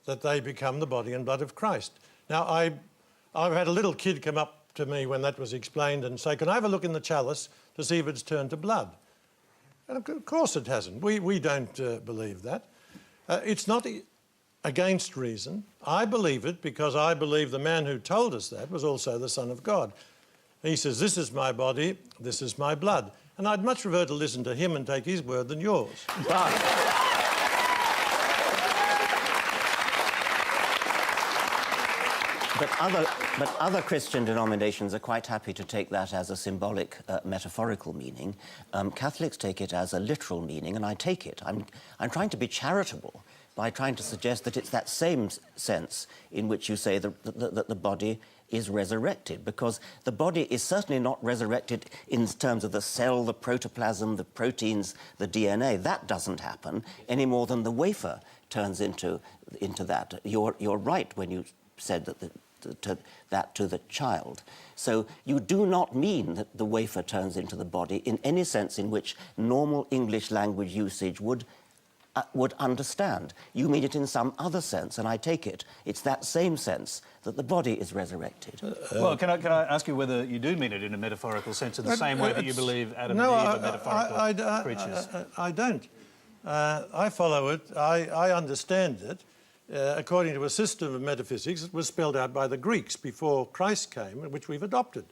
that they become the body and blood of Christ. Now, I've had a little kid come up to me when that was explained and say, can I have a look in the chalice to see if it's turned to blood? And of course it hasn't. We don't believe that. It's not against reason. I believe it because I believe the man who told us that was also the Son of God. He says, this is my body, this is my blood. And I'd much prefer to listen to him and take his word than yours. But other Christian denominations are quite happy to take that as a symbolic, metaphorical meaning. Catholics take it as a literal meaning, and I take it. I'm trying to be charitable by trying to suggest that it's that same sense in which you say that the body is resurrected, because the body is certainly not resurrected in terms of the cell, the protoplasm, the proteins, the DNA. That doesn't happen any more than the wafer turns into that. You're right when you said that to the child. So you do not mean that the wafer turns into the body in any sense in which normal English language usage would understand. You mean it in some other sense, and I take it it's that same sense that the body is resurrected. Well, can I ask you whether you do mean it in a metaphorical sense, in the same way that you believe Adam and Eve are metaphorical creatures? I don't. I follow it. I understand it. According to a system of metaphysics that was spelled out by the Greeks before Christ came, which we've adopted.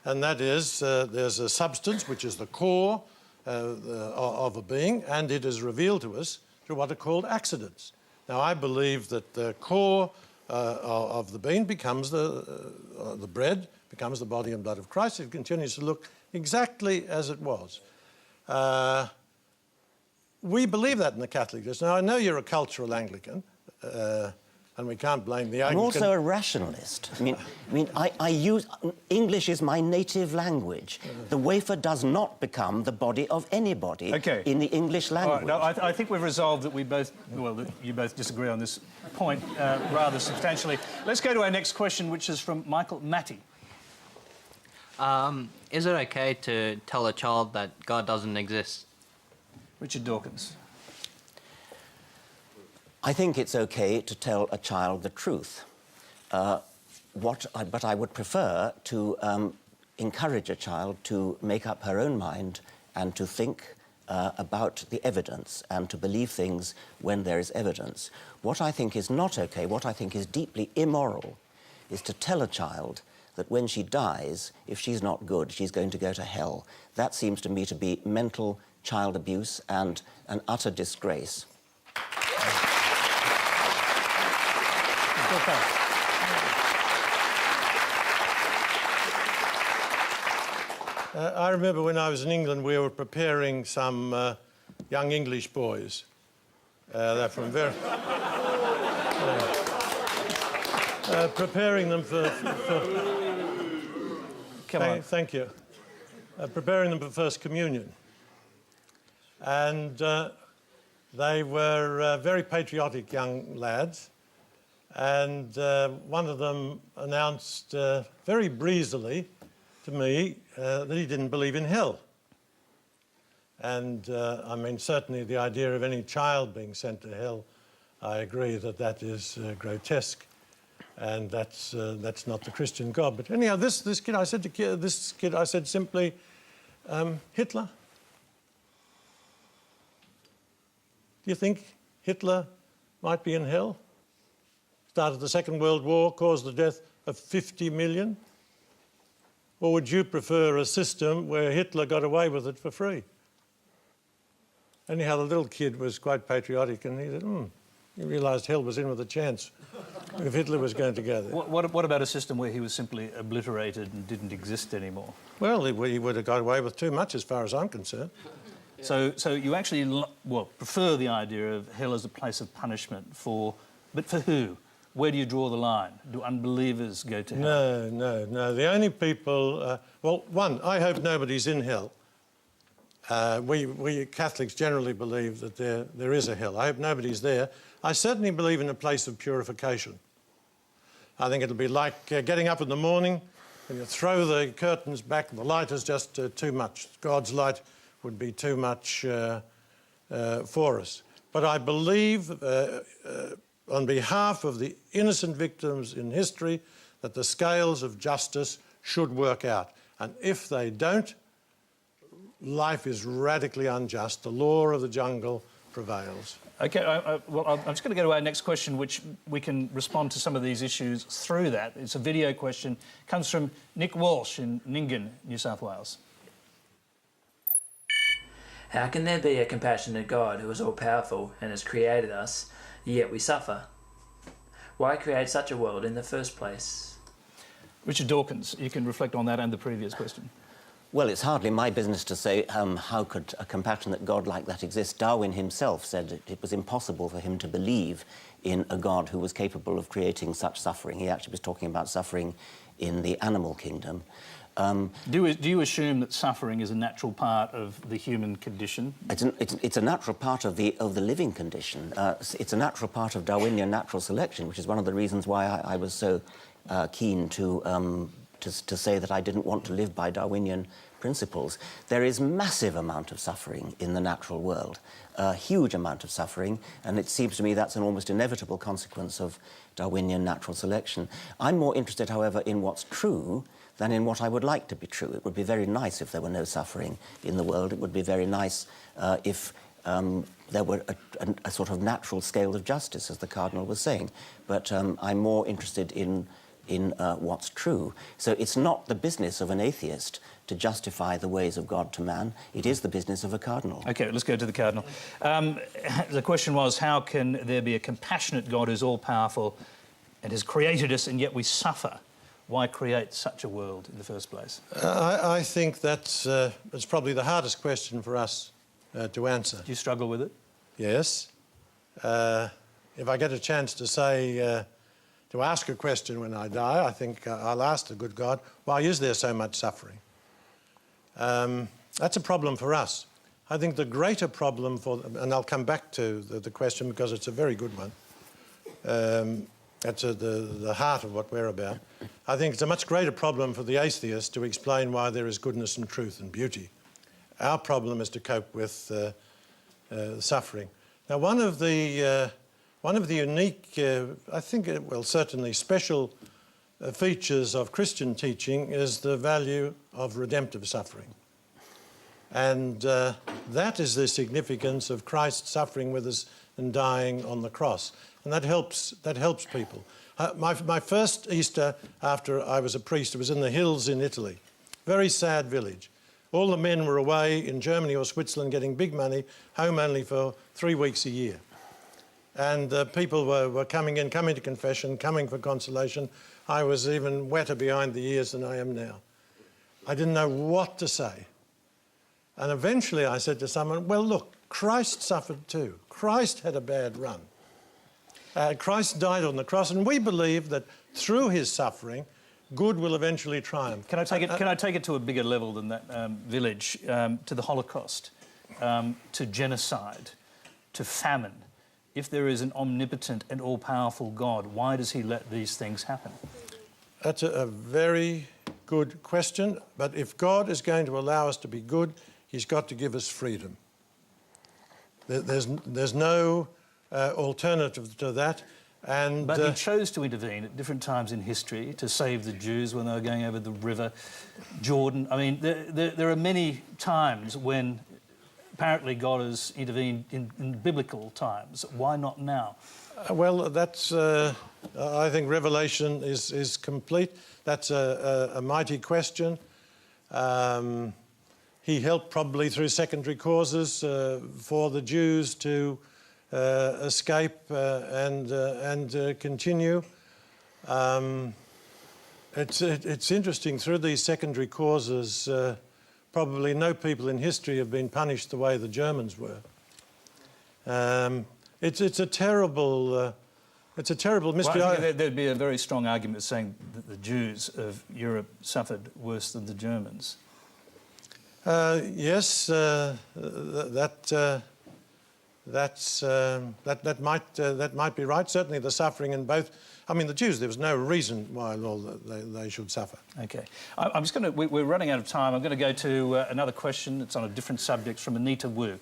And that is, there's a substance which is the core of a being, and it is revealed to us through what are called accidents. Now, I believe that the core of the being becomes the bread, becomes the body and blood of Christ. It continues to look exactly as it was. We believe that in the Catholic Church. Now, I know you're a cultural Anglican, and we can't blame the Anglican. I'm also a rationalist. I use English is my native language. The wafer does not become the body of anybody in the English language. All right, now, I think we've resolved that that you both disagree on this point rather substantially. Let's go to our next question, which is from Michael Matty. Is it okay to tell a child that God doesn't exist? Richard Dawkins. I think it's okay to tell a child the truth. But I would prefer to encourage a child to make up her own mind and to think about the evidence and to believe things when there is evidence. What I think is not okay, what I think is deeply immoral, is to tell a child that when she dies, if she's not good, she's going to go to hell. That seems to me to be mental child abuse and an utter disgrace. I remember when I was in England, we were preparing some young English boys. They're from very... preparing them for thank you. Preparing them for First Communion. And they were very patriotic young lads. And one of them announced very breezily to me that he didn't believe in hell. And I mean, certainly the idea of any child being sent to hell, I agree that that is grotesque, and that's not the Christian God. But anyhow, this kid, I said simply, Hitler. Do you think Hitler might be in hell? Started the Second World War, caused the death of 50 million? Or would you prefer a system where Hitler got away with it for free? Anyhow, the little kid was quite patriotic, and he said, he realised hell was in with a chance if Hitler was going to go there. What about a system where he was simply obliterated and didn't exist anymore? Well, he would have got away with too much as far as I'm concerned. So you actually, prefer the idea of hell as a place of punishment but for who? Where do you draw the line? Do unbelievers go to hell? No. The only people... well, one, I hope nobody's in hell. We Catholics generally believe that there is a hell. I hope nobody's there. I certainly believe in a place of purification. I think it'll be like getting up in the morning and you throw the curtains back and the light is just too much. God's light would be too much for us. But I believe, on behalf of the innocent victims in history, that the scales of justice should work out. And if they don't, life is radically unjust. The law of the jungle prevails. OK, well, I'm just going to go to our next question, which we can respond to some of these issues through that. It's a video question. It comes from Nick Walsh in Nyngan, New South Wales. How can there be a compassionate God who is all-powerful and has created us, yet we suffer? Why create such a world in the first place? Richard Dawkins, you can reflect on that and the previous question. Well, it's hardly my business to say how could a compassionate God like that exist. Darwin himself said it was impossible for him to believe in a God who was capable of creating such suffering. He actually was talking about suffering in the animal kingdom. Do you assume that suffering is a natural part of the human condition? It's a natural part of the living condition. It's a natural part of Darwinian natural selection, which is one of the reasons why I was so keen to say that I didn't want to live by Darwinian principles. There is massive amount of suffering in the natural world, a huge amount of suffering, and it seems to me that's an almost inevitable consequence of Darwinian natural selection. I'm more interested, however, in what's true than in what I would like to be true. It would be very nice if there were no suffering in the world. It would be very nice if there were a sort of natural scale of justice, as the Cardinal was saying. But I'm more interested in what's true. So it's not the business of an atheist to justify the ways of God to man. It is the business of a cardinal. OK, let's go to the Cardinal. The question was, how can there be a compassionate God who's all-powerful and has created us and yet we suffer? Why create such a world in the first place? I think that's probably the hardest question for us to answer. Do you struggle with it? Yes. If I get a chance to say, to ask a question when I die, I think I'll ask the good God, why is there so much suffering? That's a problem for us. I think the greater problem for, and I'll come back to the question because it's a very good one. That's the heart of what we're about. I think it's a much greater problem for the atheist to explain why there is goodness and truth and beauty. Our problem is to cope with suffering. Now, one of the unique, I think, well, certainly special features of Christian teaching is the value of redemptive suffering. And that is the significance of Christ suffering with us and dying on the cross. And that helps people. My first Easter after I was a priest, it was in the hills in Italy. Very sad village. All the men were away in Germany or Switzerland getting big money, home only for 3 weeks a year. And people were coming to confession, coming for consolation. I was even wetter behind the ears than I am now. I didn't know what to say. And eventually I said to someone, well, look, Christ suffered too. Christ had a bad run. Christ died on the cross, and we believe that through his suffering, good will eventually triumph. Can I take it to a bigger level than that village, to the Holocaust, to genocide, to famine? If there is an omnipotent and all-powerful God, why does he let these things happen? That's a very good question, but if God is going to allow us to be good, he's got to give us freedom. There's no alternative to that. But he chose to intervene at different times in history to save the Jews when they were going over the river Jordan. I mean, there are many times when apparently God has intervened in biblical times. Why not now? Well, that's, I think Revelation is complete. That's a mighty question. He helped probably through secondary causes for the Jews to escape and continue. It's interesting, through these secondary causes, probably no people in history have been punished the way the Germans were. It's a terrible mystery. Well, I think there'd be a very strong argument saying that the Jews of Europe suffered worse than the Germans. Yes, that might be right. Certainly, the suffering in both. I mean, the Jews, there was no reason why they should suffer. OK. I'm just going to... We're running out of time. I'm going to go to another question. It's on a different subject from Anita Wu.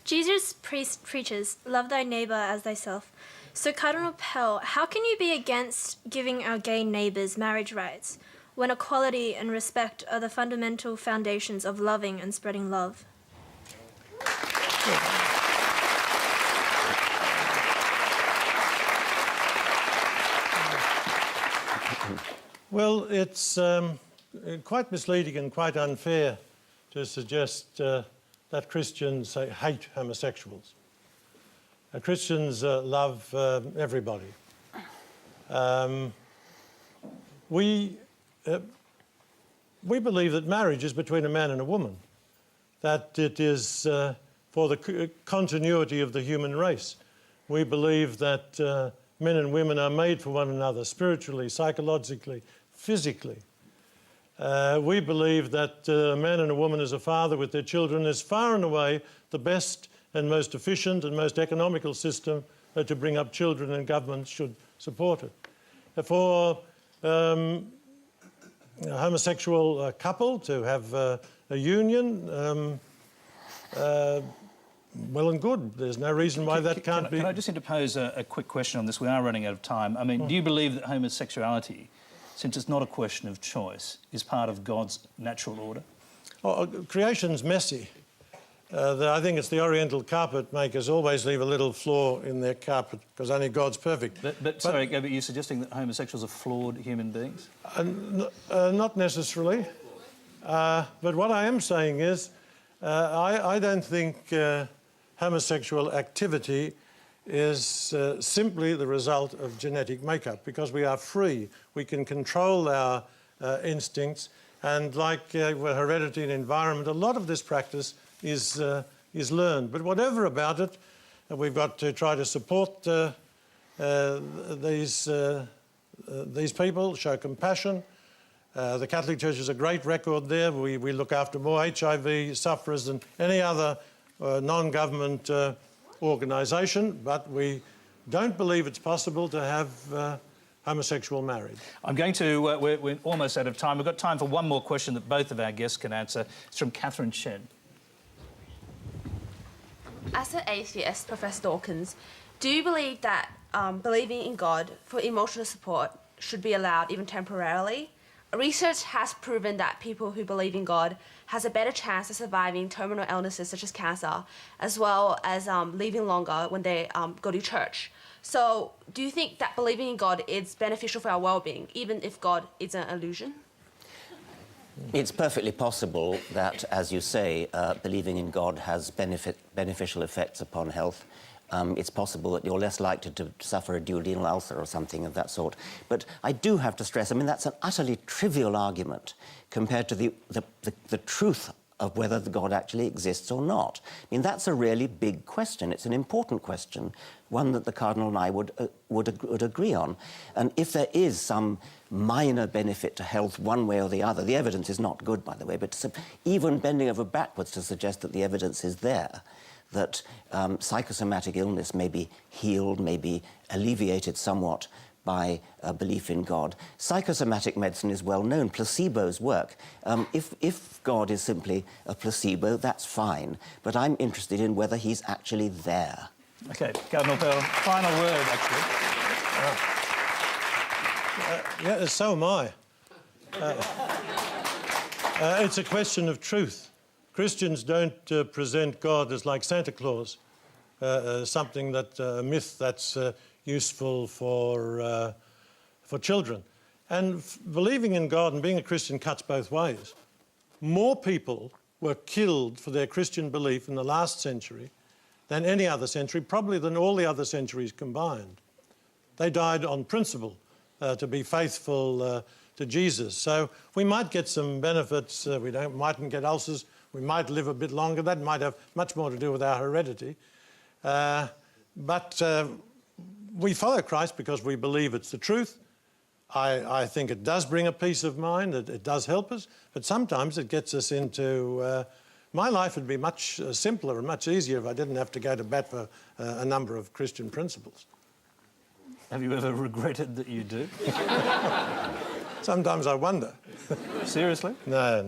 Jesus preaches, love thy neighbour as thyself. So, Cardinal Pell, how can you be against giving our gay neighbours marriage rights when equality and respect are the fundamental foundations of loving and spreading love? Well, it's quite misleading and quite unfair to suggest that Christians hate homosexuals. Christians love everybody. We believe that marriage is between a man and a woman, that it is for the continuity of the human race. We believe that men and women are made for one another, spiritually, psychologically, physically. We believe that a man and a woman as a father with their children is far and away the best and most efficient and most economical system to bring up children, and governments should support it. For a homosexual couple to have a union, well and good. There's no reason why that can't be. Can I just interpose a quick question on this? We are running out of time. I mean, do you believe that homosexuality, since it's not a question of choice, is part of God's natural order? Oh, creation's messy. I think it's the Oriental carpet makers always leave a little flaw in their carpet because only God's perfect. But sorry, but you're suggesting that homosexuals are flawed human beings? Not necessarily. But what I am saying is I don't think homosexual activity is simply the result of genetic makeup, because we are free. We can control our instincts, and like heredity and environment, a lot of this practice is learned. But whatever about it, we've got to try to support these people, show compassion. The Catholic Church has a great record there. We look after more HIV sufferers than any other non-government organisation, but we don't believe it's possible to have homosexual marriage. I'm going to... we're almost out of time. We've got time for one more question that both of our guests can answer. It's from Catherine Chen. As an atheist, Professor Dawkins, do you believe that believing in God for emotional support should be allowed even temporarily? Research has proven that people who believe in God has a better chance of surviving terminal illnesses such as cancer, as well as living longer when they go to church. So do you think that believing in God is beneficial for our well-being, even if God is an illusion? It's perfectly possible that, as you say, believing in God has beneficial effects upon health. It's possible that you're less likely to suffer a duodenal ulcer or something of that sort. But I do have to stress, I mean, that's an utterly trivial argument compared to the truth of whether the God actually exists or not. I mean, that's a really big question. It's an important question, one that the Cardinal and I would agree on. And if there is some minor benefit to health one way or the other, the evidence is not good, by the way, but even bending over backwards to suggest that the evidence is there, that psychosomatic illness may be healed, may be alleviated somewhat by a belief in God. Psychosomatic medicine is well known. Placebos work. If God is simply a placebo, that's fine. But I'm interested in whether he's actually there. OK, Cardinal Pell, final word, actually. Yeah, so am I. It's a question of truth. Christians don't present God as like Santa Claus, something that a myth that's useful for children. And believing in God and being a Christian cuts both ways. More people were killed for their Christian belief in the last century than any other century, probably than all the other centuries combined. They died on principle to be faithful to Jesus. So we might get some benefits. We mightn't get ulcers. We might live a bit longer. That might have much more to do with our heredity. But we follow Christ because we believe it's the truth. I think it does bring a peace of mind. It does help us. But sometimes it gets us into... my life would be much simpler and much easier if I didn't have to go to bat for a number of Christian principles. Have you ever regretted that you do? Sometimes I wonder. Seriously? No.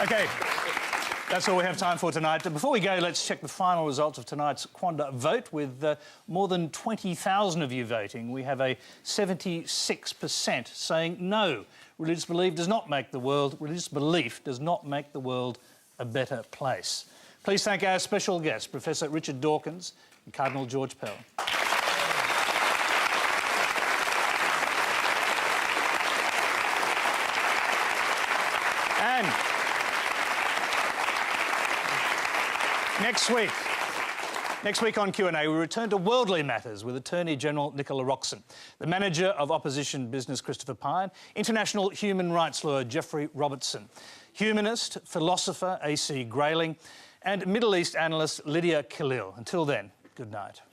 OK, that's all we have time for tonight. Before we go, let's check the final results of tonight's Quanda vote. With more than 20,000 of you voting, we have a 76% saying no. Religious belief does not make the world. Religious belief does not make the world a better place. Please thank our special guest, Professor Richard Dawkins, and Cardinal George Pell. And next week on Q&A, we return to worldly matters with Attorney General Nicola Roxon, the manager of opposition business Christopher Pyne, international human rights lawyer Jeffrey Robertson, humanist, philosopher A.C. Grayling, and Middle East analyst Lydia Khalil. Until then, good night.